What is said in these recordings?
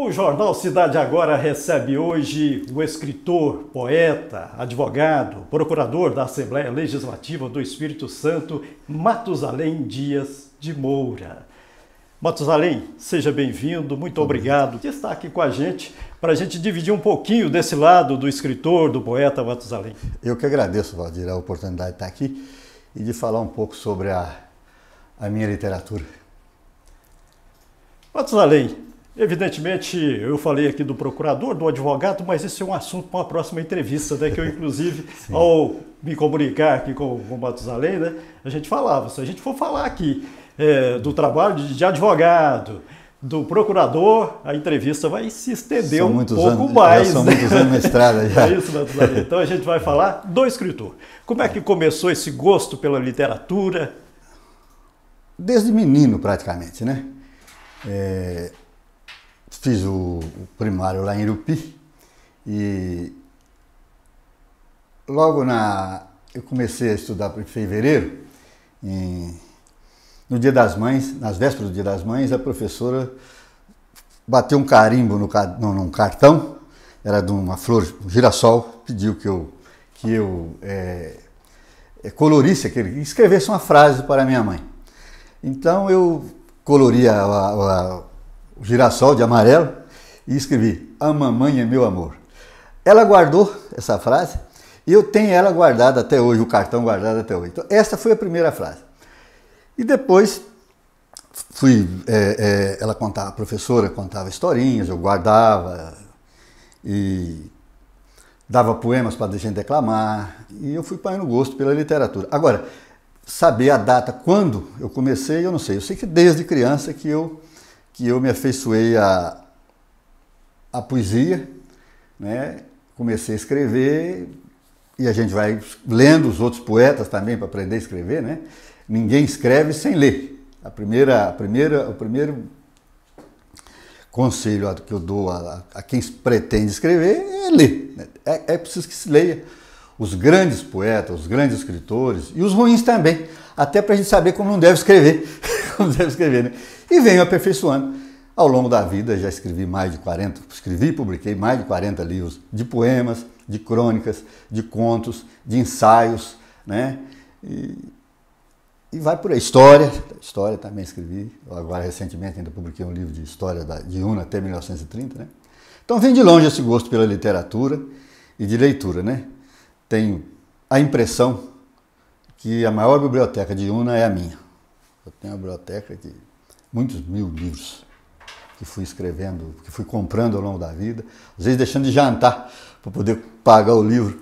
O Jornal Cidade Agora recebe hoje o escritor, poeta, advogado, procurador da Assembleia Legislativa do Espírito Santo, Matusalém Dias de Moura. Matusalém, seja bem-vindo, muito obrigado por estar aqui com a gente, para a gente dividir um pouquinho desse lado do escritor, do poeta Matusalém. Eu que agradeço, Valdir, a oportunidade de estar aqui e de falar um pouco sobre a minha literatura. Matusalém, evidentemente, eu falei aqui do procurador, do advogado, mas esse é um assunto para uma próxima entrevista, né? Que eu, inclusive, ao me comunicar aqui com o Matusalém, né? A gente falava, se a gente for falar aqui do trabalho de advogado, do procurador, a entrevista vai se estender um pouco mais. São muitos anos na estrada já. É isso, Matusalém. Então a gente vai falar do escritor. Como é que começou esse gosto pela literatura? Desde menino, praticamente, né? Fiz o primário lá em Irupi e logo eu comecei a estudar em fevereiro, no Dia das Mães, nas vésperas do Dia das Mães, a professora bateu um carimbo num cartão, era de uma flor, um girassol, pediu que eu colorisse escrevesse uma frase para minha mãe. Então eu coloria o girassol de amarelo e escrevi: "A mamãe é meu amor". Ela guardou essa frase e eu tenho ela guardada até hoje, o cartão guardado até hoje. Então essa foi a primeira frase. E depois a professora contava historinhas, eu guardava e dava poemas para a gente declamar e eu fui pegando gosto pela literatura. Agora, saber a data, quando eu comecei, eu não sei. Eu sei que desde criança que eu me afeiçoei à poesia, né? Comecei a escrever e a gente vai lendo os outros poetas também para aprender a escrever, né? Ninguém escreve sem ler. O primeiro conselho que eu dou a quem pretende escrever é ler. É preciso que se leia os grandes poetas, os grandes escritores e os ruins também, até para a gente saber como não deve escrever, né? E venho aperfeiçoando. Ao longo da vida já escrevi e publiquei mais de 40 livros de poemas, de crônicas, de contos, de ensaios, né? E vai por aí. História também escrevi. Agora, recentemente, ainda publiquei um livro de história de Una até 1930, né? Então, vem de longe esse gosto pela literatura e de leitura, né? Tenho a impressão que a maior biblioteca de Una é a minha. Eu tenho uma biblioteca de muitos mil livros que fui escrevendo, que fui comprando ao longo da vida, às vezes deixando de jantar para poder pagar o livro,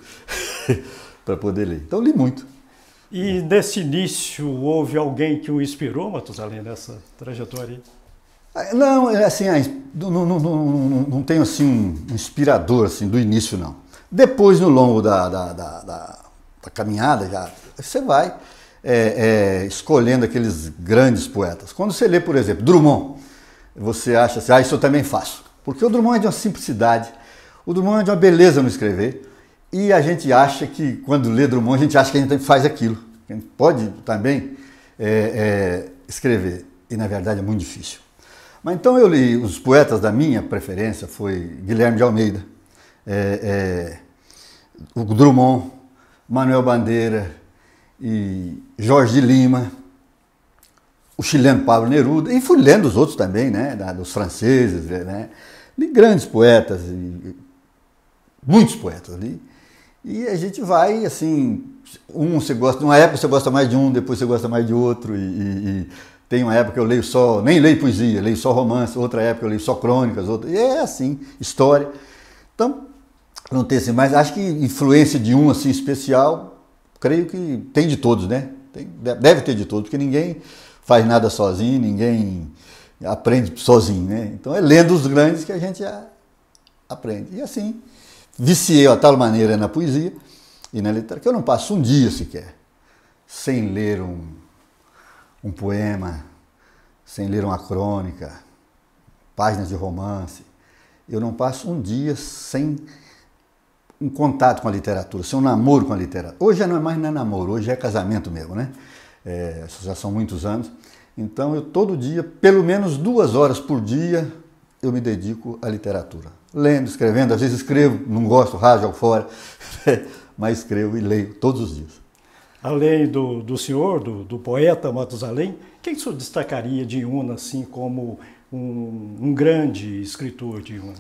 para poder ler. Então, li muito. E nesse início, houve alguém que o inspirou, Matusalém, nessa trajetória aí? Não, assim, não tenho assim um inspirador assim, do início, não. Depois, no longo da caminhada, já você vai escolhendo aqueles grandes poetas. Quando você lê, por exemplo, Drummond, você acha assim, isso eu também faço. Porque o Drummond é de uma simplicidade, o Drummond é de uma beleza no escrever, e a gente acha que, quando lê Drummond, a gente acha que a gente faz aquilo. A gente pode também escrever, e na verdade é muito difícil. Mas então eu li os poetas da minha preferência, foi Guilherme de Almeida, o Drummond, Manuel Bandeira e Jorge de Lima, o chileno Pablo Neruda, e fui lendo os outros também, né, dos franceses, né, li grandes poetas, muitos poetas ali, e a gente vai assim, você gosta, numa época você gosta mais de um, depois você gosta mais de outro, e tem uma época que eu nem leio poesia, leio só romance, outra época eu leio só crônicas, e é assim, história. Então, não tem assim, mas acho que influência de um assim especial, creio que tem de todos, né? Deve ter de todos, porque ninguém faz nada sozinho, ninguém aprende sozinho, né? Então é lendo os grandes que a gente aprende. E assim, viciei de tal maneira na poesia e na literatura que eu não passo um dia sequer sem ler um poema, sem ler uma crônica, páginas de romance. Eu não passo um dia sem um contato com a literatura, sem um namoro com a literatura. Hoje não é mais namoro, hoje é casamento mesmo, né? Já são muitos anos. Então eu todo dia, pelo menos 2 horas por dia, eu me dedico à literatura. Lendo, escrevendo, às vezes escrevo, não gosto, rasgo, jogo fora, mas escrevo e leio todos os dias. Além do senhor, do poeta Matusalém, quem o senhor destacaria de Iuna assim como um grande escritor de Iuna?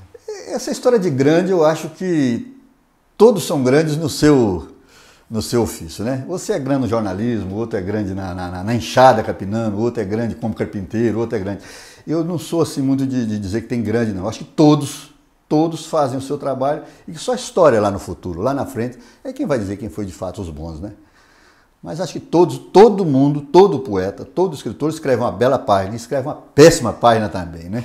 Essa história de grande, eu acho que todos são grandes no seu ofício, né? Você é grande no jornalismo, outro é grande na enxada capinando, outro é grande como carpinteiro, outro é grande. Eu não sou assim muito de dizer que tem grande, não. Eu acho que todos fazem o seu trabalho e que só a história lá no futuro, lá na frente, é quem vai dizer quem foi de fato os bons, né? Mas acho que todo mundo, todo poeta, todo escritor escreve uma bela página e escreve uma péssima página também, né?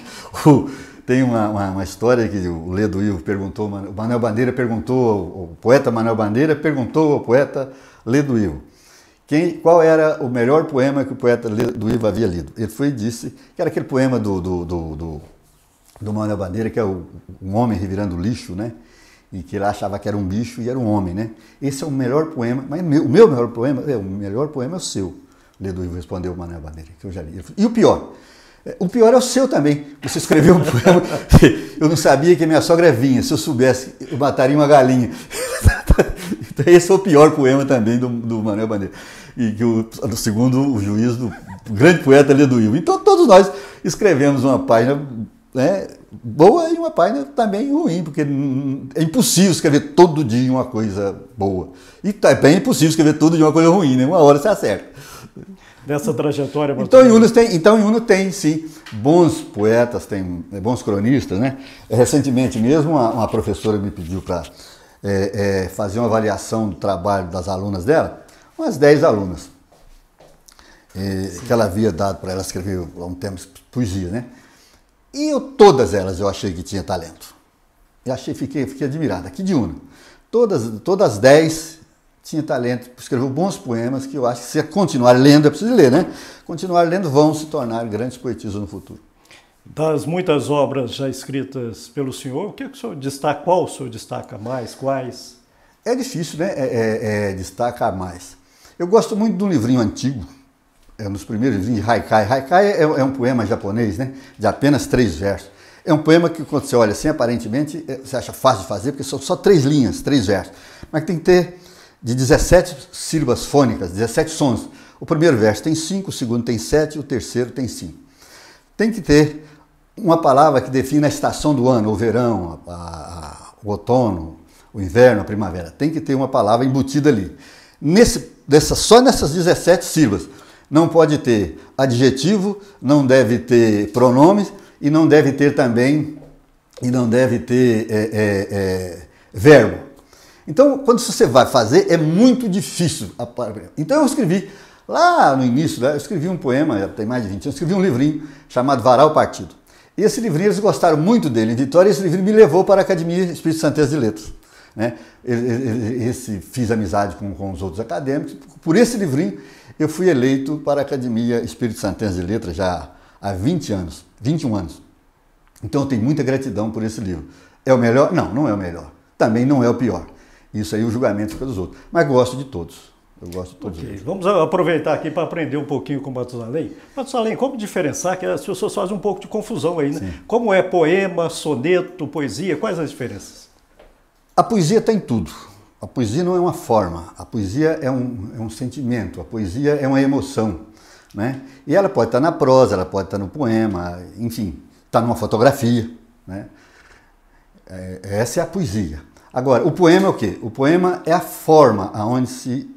Tem uma história que o Ledo Ivo perguntou, o Manuel Bandeira perguntou, o poeta Manuel Bandeira perguntou ao poeta Ledo Ivo qual era o melhor poema que o poeta Ledo Ivo havia lido. Ele foi e disse que era aquele poema do Manuel Bandeira, que é um homem revirando lixo, né? E que ele achava que era um bicho e era um homem, né? Esse é o melhor poema, mas o meu melhor poema, o melhor poema é o seu. Ledo Ivo respondeu o Manuel Bandeira, que eu já li. E o pior? O pior é o seu também. Você escreveu um poema, eu não sabia que a minha sogra é vinha. Se eu soubesse, eu mataria uma galinha. Então, esse é o pior poema também do Manuel Bandeira. E que segundo o juiz do grande poeta Ledo Ivo. Então todos nós escrevemos uma página, né, boa e uma página também ruim, porque é impossível escrever todo dia uma coisa boa. E também é impossível escrever todo dia uma coisa ruim, né? Uma hora você acerta. Dessa trajetória. Então Iuna tem, sim, bons poetas, tem bons cronistas, né? Recentemente mesmo, uma professora me pediu para fazer uma avaliação do trabalho das alunas dela, umas 10 alunas, que ela havia dado para ela escrever há um tempo poesia, né? E todas elas eu achei que tinha talento. Fiquei admirado. Aqui de Iuna. Todas as 10 tinha talento, escreveu bons poemas que eu acho que se continuar lendo, é preciso ler, né? Continuar lendo, vão se tornar grandes poetisas no futuro. Das muitas obras já escritas pelo senhor, o que o senhor destaca? Qual o senhor destaca mais? Quais? É difícil, né? Destacar mais. Eu gosto muito de um livrinho antigo, é um dos primeiros livrinhos de Haikai. Haikai é um poema japonês, né? De apenas 3 versos. É um poema que, quando você olha assim, aparentemente, você acha fácil de fazer, porque são só 3 linhas, 3 versos. Mas tem que ter de 17 sílabas fônicas, 17 sons. O primeiro verso tem 5, o segundo tem 7 e o terceiro tem 5. Tem que ter uma palavra que define a estação do ano, o verão, o outono, o inverno, a primavera. Tem que ter uma palavra embutida ali. Só nessas 17 sílabas. Não pode ter adjetivo, não deve ter pronomes e não deve ter também, verbo. Então, quando você vai fazer, é muito difícil. Então eu escrevi, lá no início, eu escrevi um poema, já tem mais de 20 anos, eu escrevi um livrinho chamado Varar o Partido. E esse livrinho, eles gostaram muito dele em Vitória, e esse livrinho me levou para a Academia Espírito Santense de Letras. Né? Fiz amizade com os outros acadêmicos. Por esse livrinho, eu fui eleito para a Academia Espírito Santense de Letras já há 21 anos. Então eu tenho muita gratidão por esse livro. É o melhor? Não, não é o melhor. Também não é o pior. Isso aí o julgamento fica dos outros. Mas gosto de todos. Eu gosto de todos. Okay. Vamos aproveitar aqui para aprender um pouquinho com o Matusalém. Matusalém, como diferenciar, que as pessoas fazem um pouco de confusão aí, né? Sim. Como é poema, soneto, poesia, quais as diferenças? A poesia tem tudo. A poesia não é uma forma, a poesia é um sentimento, a poesia é uma emoção, né? E ela pode estar na prosa, ela pode estar no poema, enfim, está numa fotografia, né? Essa é a poesia. Agora, o poema é o quê? O poema é a forma aonde se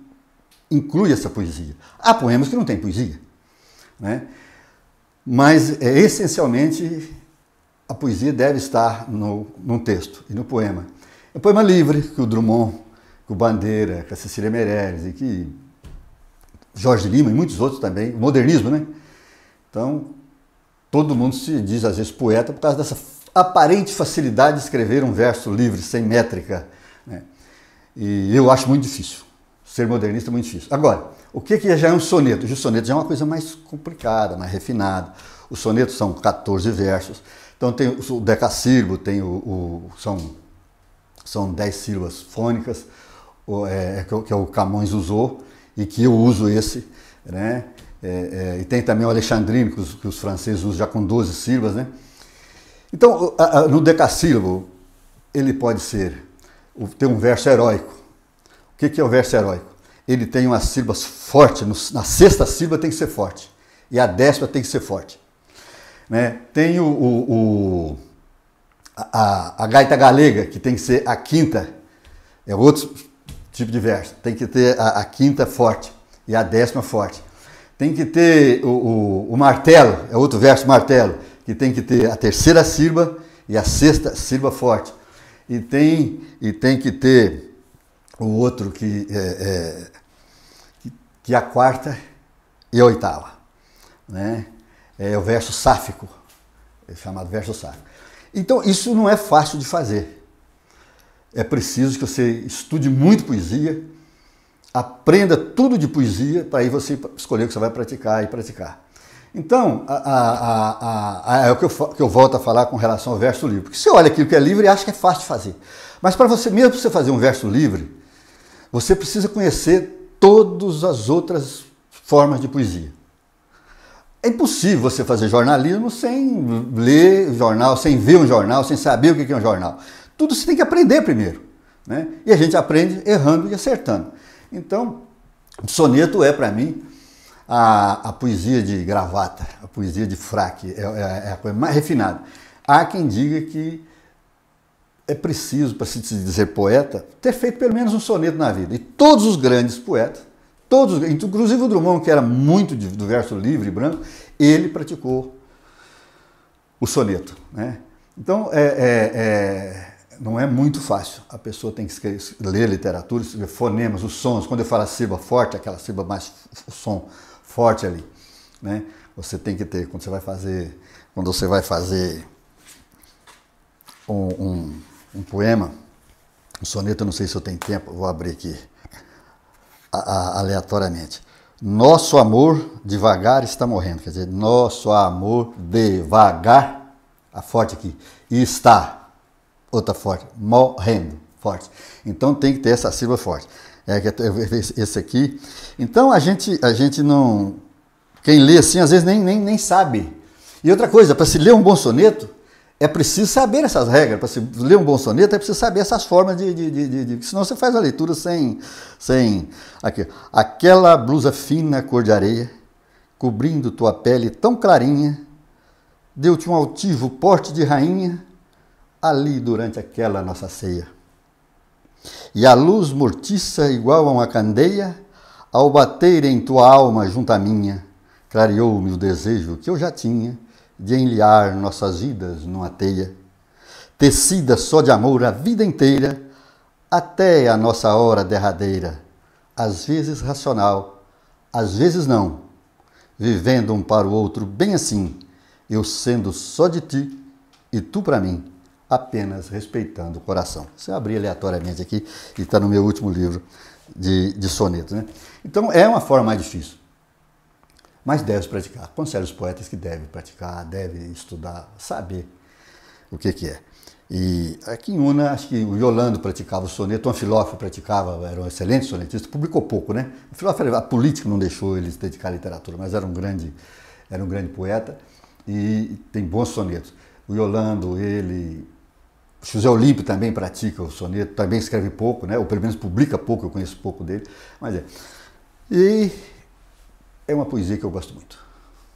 inclui essa poesia. Há poemas que não têm poesia, né? Mas essencialmente a poesia deve estar no texto e no poema. É um poema livre, que o Drummond, que o Bandeira, que a Cecília Meirelles, e que Jorge Lima e muitos outros também, o modernismo, né? Então, todo mundo se diz às vezes poeta por causa dessa aparente facilidade de escrever um verso livre, sem métrica, né? E eu acho muito difícil. Ser modernista é muito difícil. Agora, o que já é um soneto? O soneto já é uma coisa mais complicada, mais refinada. Os sonetos são 14 versos. Então tem o decassílabo, tem são 10 sílabas fônicas, que o Camões usou e que eu uso esse, né? E tem também o alexandrino, que os franceses usam já com 12 sílabas, né? Então, no decassílabo, ele pode ter um verso heróico. O que é o verso heróico? Ele tem umas sílabas fortes, na sexta sílaba tem que ser forte, e a 10ª tem que ser forte. Né? Tem a gaita galega, que tem que ser a 5ª, é outro tipo de verso, tem que ter a 5ª forte e a 10ª forte. Tem que ter o martelo, é outro verso martelo, que tem que ter a 3ª sílaba e a 6ª sílaba forte. E tem que ter o outro que é a 4ª e a 8ª. Né? É o verso sáfico, é chamado verso sáfico. Então, isso não é fácil de fazer. É preciso que você estude muito poesia, aprenda tudo de poesia, para aí você escolher o que você vai praticar e praticar. Então, é o que eu volto a falar com relação ao verso livre. Porque você olha aquilo que é livre e acha que é fácil de fazer. Mas para você, mesmo você fazer um verso livre, você precisa conhecer todas as outras formas de poesia. É impossível você fazer jornalismo sem ler jornal, sem ver um jornal, sem saber o que é um jornal. Tudo você tem que aprender primeiro. Né? E a gente aprende errando e acertando. Então, o soneto é, para mim, a poesia de gravata, a poesia de fraque, é a coisa mais refinada. Há quem diga que é preciso, para se dizer poeta, ter feito pelo menos um soneto na vida. E todos os grandes poetas, inclusive o Drummond, que era muito do verso livre e branco, ele praticou o soneto. Né? Então, não é muito fácil. A pessoa tem que ler literatura, escrever fonemas, os sons. Quando eu falo a sílaba forte, aquela sílaba mais o som forte ali. Né? Você tem que ter, quando você vai fazer um poema, um soneto, eu não sei se eu tenho tempo, vou abrir aqui aleatoriamente. Nosso amor devagar está morrendo. Quer dizer, nosso amor devagar, a forte aqui, está, outra forte, morrendo, forte. Então tem que ter essa sílaba forte. Esse aqui. Então a gente não... Quem lê assim, às vezes nem sabe. E outra coisa, para se ler um bom soneto, é preciso saber essas regras. Para se ler um bom soneto, é preciso saber essas formas senão você faz a leitura sem aqui. Aquela blusa fina cor de areia, cobrindo tua pele tão clarinha, deu-te um altivo porte de rainha, ali durante aquela nossa ceia. E a luz mortiça igual a uma candeia, ao bater em tua alma junto à minha, clareou-me o desejo que eu já tinha de enliar nossas vidas numa teia, tecida só de amor a vida inteira, até a nossa hora derradeira, às vezes racional, às vezes não, vivendo um para o outro bem assim, eu sendo só de ti e tu para mim, apenas respeitando o coração. Você abrir aleatoriamente aqui, e está no meu último livro de sonetos. Né? Então é uma forma mais difícil. Mas deve praticar. Aconselho os poetas que devem praticar, devem estudar, saber o que é. E aqui em Una, acho que o Yolando praticava o soneto, o Anfilófilo praticava, era um excelente sonetista, publicou pouco, né? O Anfilófilo, a política não deixou ele se dedicar à literatura, mas era um grande poeta e tem bons sonetos. O Yolando, ele... O José Olímpio também pratica o soneto, também escreve pouco, né? Ou pelo menos publica pouco, eu conheço pouco dele, mas é. E é uma poesia que eu gosto muito.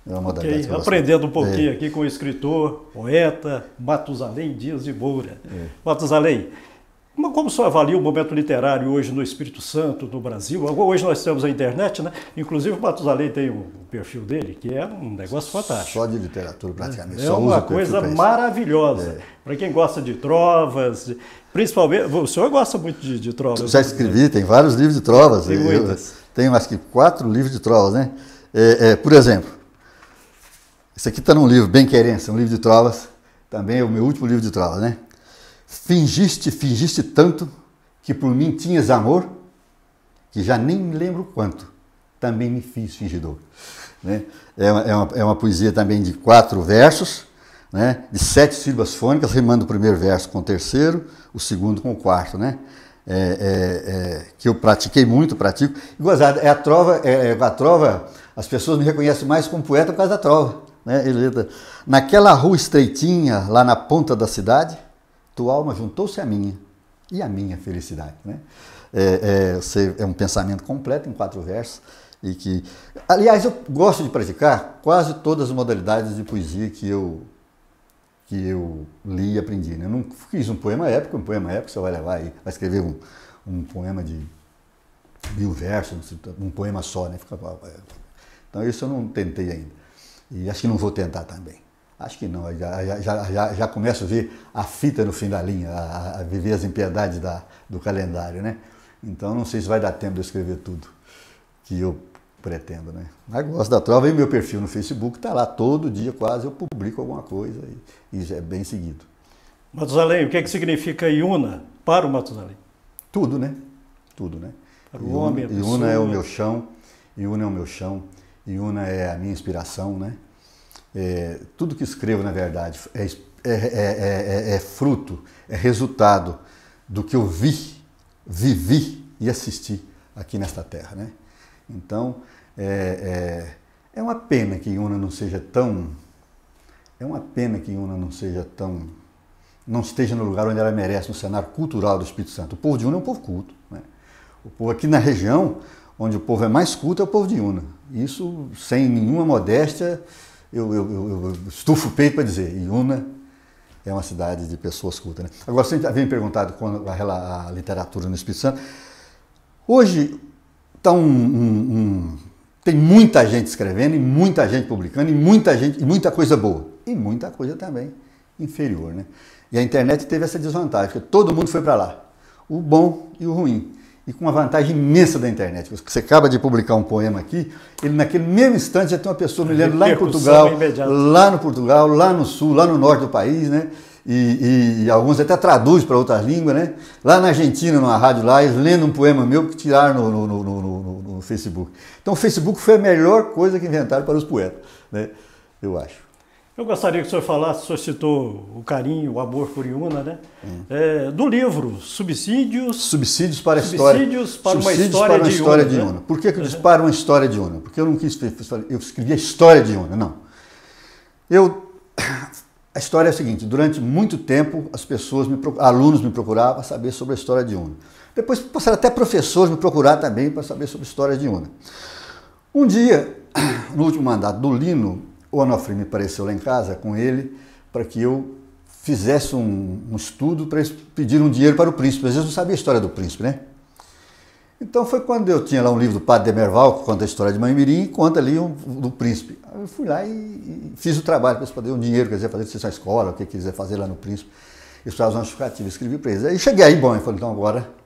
É uma modalidade que eu aprendendo um pouquinho aqui com o escritor, poeta Matusalém Dias de Moura. Matusalém, como o senhor avalia o momento literário hoje no Espírito Santo, no Brasil? Hoje nós temos a internet, né? Inclusive o Matusalém tem o perfil dele, que é um negócio fantástico. Só de literatura, praticamente. É uma coisa maravilhosa. Para quem gosta de trovas, principalmente... O senhor gosta muito de trovas. Eu já escrevi, tem vários livros de trovas. Tem muitas. Tenho acho que 4 livros de trovas, né? Por exemplo, esse aqui está num livro, Bem-Querência, um livro de trovas, também é o meu último livro de trovas, né? Fingiste tanto, que por mim tinhas amor, que já nem me lembro quanto, também me fiz fingidor. Né? É uma poesia também de 4 versos, né? De 7 sílabas fônicas, rimando o primeiro verso com o terceiro, o segundo com o quarto, né? Que eu pratico. E gozado, a trova, as pessoas me reconhecem mais como poeta por causa da trova. né? Naquela rua estreitinha, lá na ponta da cidade, tua alma juntou-se à minha, e a minha felicidade, né? É um pensamento completo em 4 versos, e que, aliás, eu gosto de praticar quase todas as modalidades de poesia que eu li e aprendi, né? Eu não fiz um poema épico você vai levar aí, vai escrever um poema de 1000 versos, um poema só, né? Então isso eu não tentei ainda, e acho que não vou tentar também. Acho que não, já começo a ver a fita no fim da linha, a viver as impiedades do calendário, né? Então não sei se vai dar tempo de eu escrever tudo que eu pretendo, né? Mas gosto da trova, e meu perfil no Facebook está lá, todo dia quase eu publico alguma coisa, e é bem seguido. Matusalém, o que significa Iuna para o Matusalém? Tudo, né? Tudo, né? Para o homem, a pessoa... Iuna é o meu chão, Iuna é o meu chão, Iuna é a minha inspiração, né? Tudo que escrevo, na verdade, é fruto, é resultado do que eu vivi e assisti aqui nesta terra, né? Então, é uma pena que Iuna não seja tão... não esteja no lugar onde ela merece, no cenário cultural do Espírito Santo. O povo de Iuna é um povo culto, né? O povo aqui na região, onde o povo é mais culto, é o povo de Iuna. Isso, sem nenhuma modéstia, eu estufo o peito para dizer, Iuna é uma cidade de pessoas cultas, né? Agora, você havia me perguntado com a literatura no Espírito Santo. Hoje está tem muita gente escrevendo, e muita gente publicando, e muita coisa boa, e muita coisa também inferior, né? E a internet teve essa desvantagem, porque todo mundo foi para lá, o bom e o ruim. E com uma vantagem imensa da internet. Você acaba de publicar um poema aqui, ele naquele mesmo instante já tem uma pessoa me lendo lá em Portugal, lá no sul, lá no norte do país, né? E alguns até traduzem para outras línguas, né? Lá na Argentina, numa rádio lá, eles lendo um poema meu que tiraram no Facebook. Então o Facebook foi a melhor coisa que inventaram para os poetas, né? Eu acho. Eu gostaria que o senhor falasse, o senhor citou o carinho, o amor por Iuna, né? Do livro Subsídios para a História. Subsídios para uma história de Iuna. Por que eu disse para uma história de Iuna? Porque eu não quis, eu escrevi a história de Iuna, não. A história é a seguinte, durante muito tempo alunos me procuravam para saber sobre a história de Iuna. Depois passaram até professores me procurar também para saber sobre a história de Iuna. Um dia, no último mandato do Lino, o Onofre me apareceu lá em casa com ele para que eu fizesse um estudo para eles pedirem um dinheiro para o príncipe. Às vezes não sabia a história do príncipe, né? Então foi quando eu tinha lá um livro do Padre Demerval, que conta a história de Mãe Mirim, e conta ali do príncipe. Aí eu fui lá e fiz o trabalho para eles poderem um dinheiro, quer dizer, fazer sessão escola, o que quiser fazer lá no príncipe. Eles precisavam uma justificativa, escrevi para eles. Aí cheguei aí, bom, eu falei, então agora...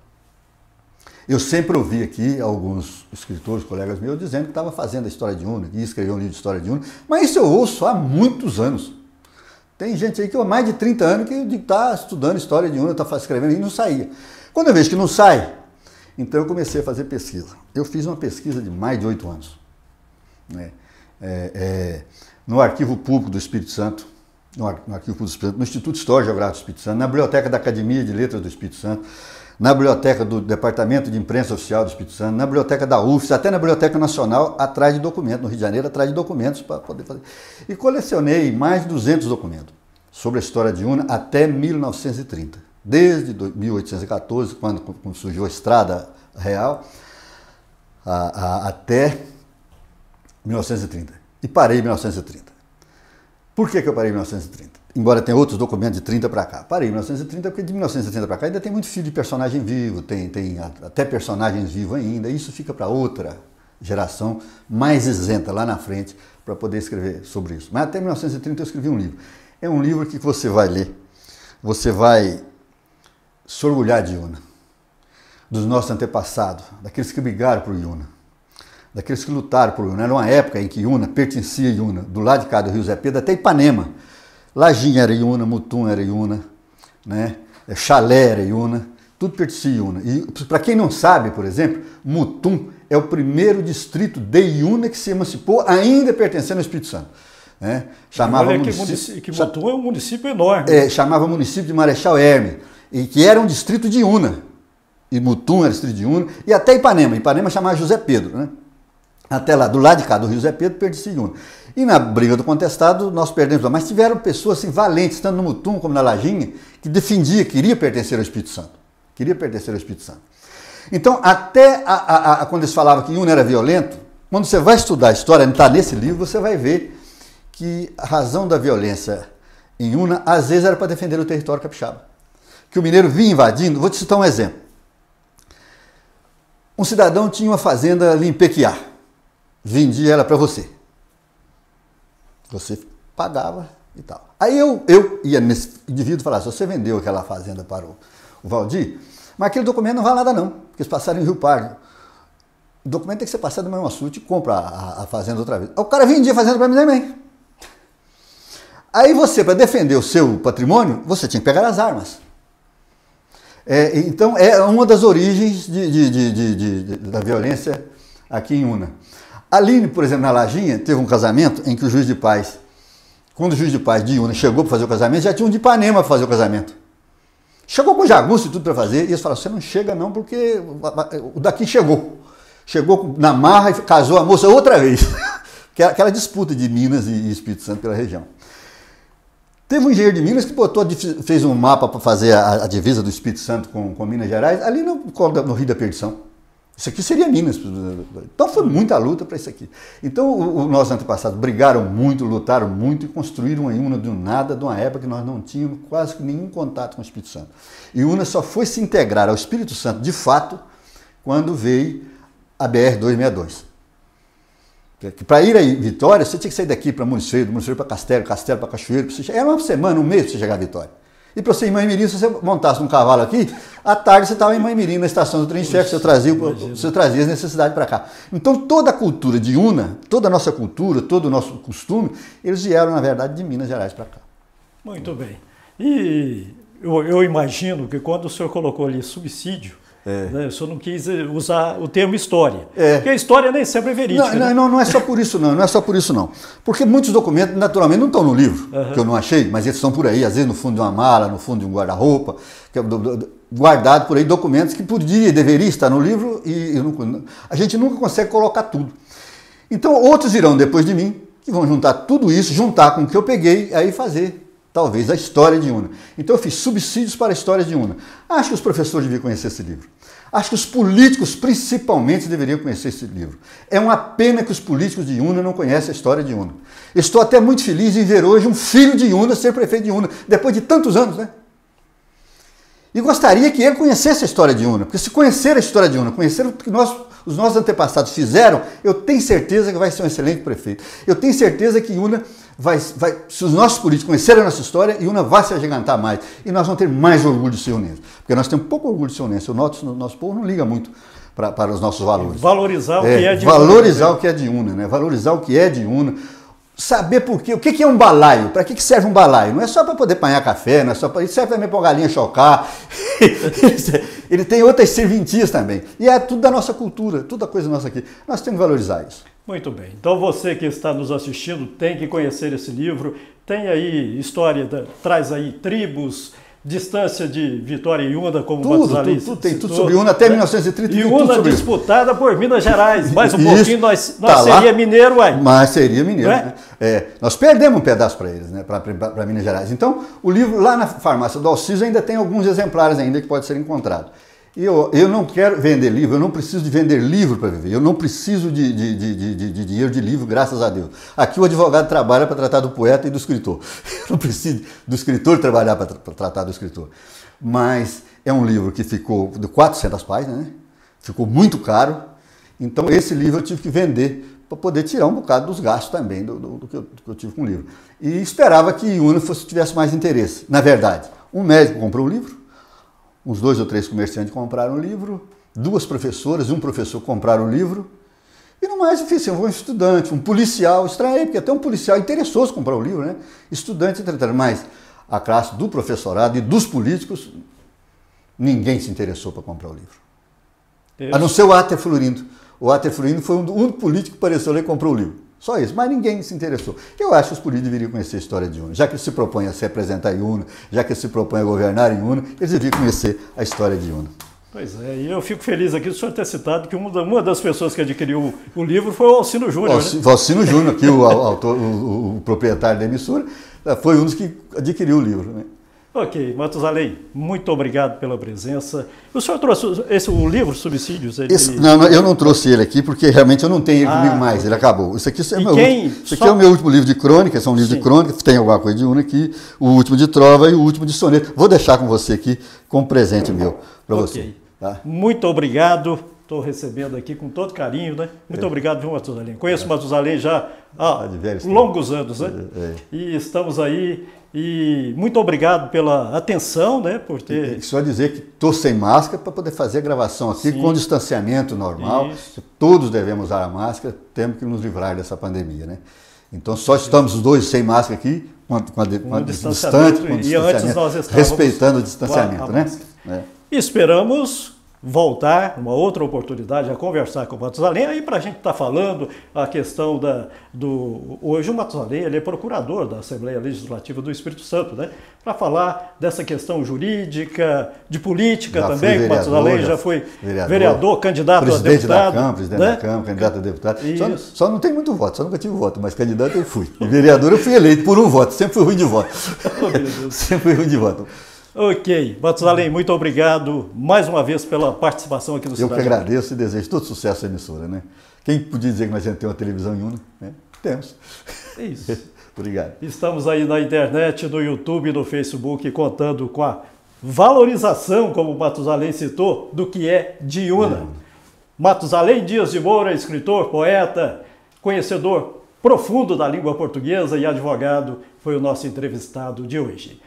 Eu sempre ouvi aqui alguns escritores, colegas meus, dizendo que estava fazendo a história de Iuna, que ia escrever um livro de história de Iuna, mas isso eu ouço há muitos anos. Tem gente aí que há mais de 30 anos que está estudando história de Iuna, está escrevendo e não saía. Quando eu vejo que não sai, então eu comecei a fazer pesquisa. Eu fiz uma pesquisa de mais de 8 anos. Né? No Arquivo Público do Espírito Santo, no Instituto Histórico e Geográfico do Espírito Santo, na Biblioteca da Academia de Letras do Espírito Santo, na Biblioteca do Departamento de Imprensa Oficial do Espírito Santo, na Biblioteca da UFES, até na Biblioteca Nacional, atrás de documentos, no Rio de Janeiro, atrás de documentos para poder fazer. E colecionei mais de 200 documentos sobre a história de Iuna até 1930. Desde 1814, quando surgiu a Estrada Real, até 1930. E parei em 1930. Por que eu parei em 1930? Embora tenha outros documentos de 30 para cá. Parei em 1930 porque de 1930 para cá ainda tem muito fio de personagem vivo, tem até personagens vivos ainda. Isso fica para outra geração mais isenta lá na frente para poder escrever sobre isso. Mas até 1930 eu escrevi um livro. É um livro que você vai ler, você vai se orgulhar de Iuna, dos nossos antepassados, daqueles que brigaram por Iuna, daqueles que lutaram por Iuna. Era uma época em que Iuna pertencia a Iuna, do lado de cá do Rio Zé Pedro até Ipanema. Lajinha era Iuna, Mutum era Iuna, né? Chalé era Iuna, tudo pertencia a Iuna. E para quem não sabe, por exemplo, Mutum é o primeiro distrito de Iuna que se emancipou ainda pertencendo ao Espírito Santo. Né? Chamava Olha que Mutum é um município enorme. Chamava município de Marechal Hermes, e que era um distrito de Iuna. E Mutum era distrito de Iuna, e até Ipanema. Ipanema chamava José Pedro, né? até lá, do lado de cá do Rio Zé Pedro, perdi-se Iuna. E na briga do contestado, nós perdemos. Mas tiveram pessoas assim, valentes, tanto no Mutum como na Lajinha, que defendia, queria pertencer ao Espírito Santo. Queria pertencer ao Espírito Santo. Então, até quando eles falavam que Iuna era violento, quando você vai estudar a história, não está nesse livro, você vai ver que a razão da violência em Iuna, às vezes, era para defender o território capixaba. Que o mineiro vinha invadindo. Vou te citar um exemplo. Um cidadão tinha uma fazenda ali em Pequiá. Vendia ela para você. Você pagava e tal. Aí eu ia nesse indivíduo e falava, você vendeu aquela fazenda para o Valdir, mas aquele documento não vale nada não, porque eles passaram em Rio Pardo. O documento tem que ser passado no mesmo açude e compra a fazenda outra vez. O cara vendia a fazenda para mim também. Aí você, para defender o seu patrimônio, você tinha que pegar as armas. Então é uma das origens da violência aqui em Iuna. Ali, por exemplo, na Lajinha, teve um casamento em que o juiz de paz, quando o juiz de paz de Iuna chegou para fazer o casamento, já tinha um de Ipanema para fazer o casamento. Chegou com jagunço e tudo para fazer, e eles falaram, você não chega não, porque o daqui chegou. Chegou na marra e casou a moça outra vez. Aquela disputa de Minas e Espírito Santo pela região. Teve um engenheiro de Minas que fez um mapa para fazer a divisa do Espírito Santo com Minas Gerais, ali no Rio da Perdição. Isso aqui seria Minas. Então foi muita luta para isso aqui. Então os nossos antepassados brigaram muito, lutaram muito e construíram a Iuna do nada, de uma época que nós não tínhamos quase nenhum contato com o Espírito Santo. E Iuna só foi se integrar ao Espírito Santo, de fato, quando veio a BR-262. Para ir a Vitória, você tinha que sair daqui para Monteiro, do Monteiro para Castelo, Castelo para Cachoeiro. Era uma semana, um mês para você chegar a Vitória. E para você ir em Mãe-Mirim, se você montasse um cavalo aqui, à tarde você estava em Mãe-Mirim, na estação do trem chefe, você trazia as necessidades para cá. Então toda a cultura de Iuna, toda a nossa cultura, todo o nosso costume, eles vieram, na verdade, de Minas Gerais para cá. Muito bem. E eu imagino que quando o senhor colocou ali subsídio, né, o senhor não quis usar o termo história. Porque a história nem sempre é verídica. Não é só por isso não, é só por isso não. Porque muitos documentos, naturalmente, não estão no livro, que eu não achei, mas eles estão por aí, às vezes no fundo de uma mala, no fundo de um guarda-roupa, guardado por aí podocumentos que podia e deveria estar no livro e a gente nunca consegue colocar tudo. Então outros irão depois de mim, que vão juntar tudo isso, juntar com o que eu peguei, aí fazer talvez a história de Iuna. Então eu fiz subsídios para a história de Iuna. Acho que os professores deviam conhecer esse livro. Acho que os políticos, principalmente, deveriam conhecer esse livro. É uma pena que os políticos de Iuna não conhecem a história de Iuna. Estou até muito feliz em ver hoje um filho de Iuna ser prefeito de Iuna, depois de tantos anos, né? E gostaria que ele conhecesse a história de Iuna, porque se conhecer a história de Iuna, conhecer o que os nossos antepassados fizeram, eu tenho certeza que vai ser um excelente prefeito. Eu tenho certeza que Iuna se os nossos políticos conhecerem a nossa história, Iuna vai se agigantar mais. E nós vamos ter mais orgulho de ser unenses. Porque nós temos pouco orgulho de ser unenses. O nosso povo não liga muito para os nossos valores. Valorizar o que é de Iuna. Valorizar o que é de Iuna, né? Valorizar o que é de Iuna. Saber por quê. O que é um balaio? Para que serve um balaio? Não é só para poder apanhar café, não é só para. Ele serve também para uma galinha chocar. Ele tem outras serventias também. E é tudo da nossa cultura, tudo a coisa nossa aqui. Nós temos que valorizar isso. Muito bem. Então você que está nos assistindo tem que conhecer esse livro. Tem aí história, traz aí tribos, distância de Vitória e Iuna, como o Matusalém tudo tem tudo sobre Iuna, até 1930. Iuna disputada por Minas Gerais. Mais um pouquinho nós seria mineiro, uai. Mas seria mineiro, né? Nós perdemos um pedaço para eles, né? Para Minas Gerais. Então, o livro lá na farmácia do Alciso ainda tem alguns exemplares ainda que pode ser encontrado. E eu não quero vender livro, eu não preciso de vender livro para viver, eu não preciso de dinheiro de livro, graças a Deus. Aqui o advogado trabalha para tratar do poeta e do escritor. Eu não preciso do escritor trabalhar para tratar do escritor. Mas é um livro que ficou de 400 páginas, né? Ficou muito caro, então esse livro eu tive que vender para poder tirar um bocado dos gastos também do que eu tive com o livro. E esperava que Iuna tivesse mais interesse. Na verdade, um médico comprou o livro, uns 2 ou 3 comerciantes compraram o livro, 2 professoras e um professor compraram o livro, e no mais difícil, um estudante, um policial, estranhei, porque até um policial interessou-se comprar o livro, né? Estudante, entretanto, mas a classe do professorado e dos políticos, ninguém se interessou para comprar o livro. A não ser o Ater Florindo. O Ater Florindo foi o único político que apareceu lá e comprou o livro. Só isso, mas ninguém se interessou. Eu acho que os políticos deveriam conhecer a história de Iuna. Já que eles se propõem a se representar em Iuna, já que eles se propõem a governar em Iuna, eles deveriam conhecer a história de Iuna. Pois é, e eu fico feliz aqui do senhor ter citado que uma das pessoas que adquiriu o livro foi o Alcino Júnior. O Alcino Júnior, que o proprietário da emissora, foi um dos que adquiriu o livro, né? Ok, Matusalém, muito obrigado pela presença. O senhor trouxe o livro Subsídios? Não, eu não trouxe ele aqui porque realmente eu não tenho ele comigo mais, ele acabou. Isso aqui é o meu último livro de crônica, são um livro de crônica, tem alguma coisa de Una aqui, o último de trova e o último de soneto. Vou deixar com você aqui como presente meu para você. Tá? Muito obrigado. Estou recebendo aqui com todo carinho, né? Muito obrigado, viu, Matusalém? Conheço o Matusalém já há longos anos, né? E estamos aí. E muito obrigado pela atenção, né? Por ter... Só dizer que estou sem máscara para poder fazer a gravação aqui. Sim. Com distanciamento normal. Isso. Todos devemos usar a máscara, temos que nos livrar dessa pandemia, né? Então só estamos os dois sem máscara aqui, distante, e antes nós estávamos respeitando o distanciamento, né? Esperamos voltar, numa outra oportunidade, a conversar com o Matusalém, aí para a gente estar falando a questão hoje o Matusalém, ele é procurador da Assembleia Legislativa do Espírito Santo, né? Para falar dessa questão jurídica, de política já também, o Matusalém já foi vereador, candidato a deputado. Presidente da Câmara, candidato a deputado. Só não tem muito voto, só nunca tive voto, mas candidato eu fui. E vereador eu fui eleito por um voto, sempre fui ruim de voto. Sempre fui ruim de voto. Ok, Matusalém, muito obrigado mais uma vez pela participação aqui no Cidade. Eu que agradeço e desejo todo sucesso à emissora, né? Quem podia dizer que nós ia ter uma televisão em Una, né? Temos. É isso. Obrigado. Estamos aí na internet, no YouTube, no Facebook, contando com a valorização, como o Matusalém citou, do que é de Una. Matusalém Dias de Moura, escritor, poeta, conhecedor profundo da língua portuguesa e advogado, foi o nosso entrevistado de hoje.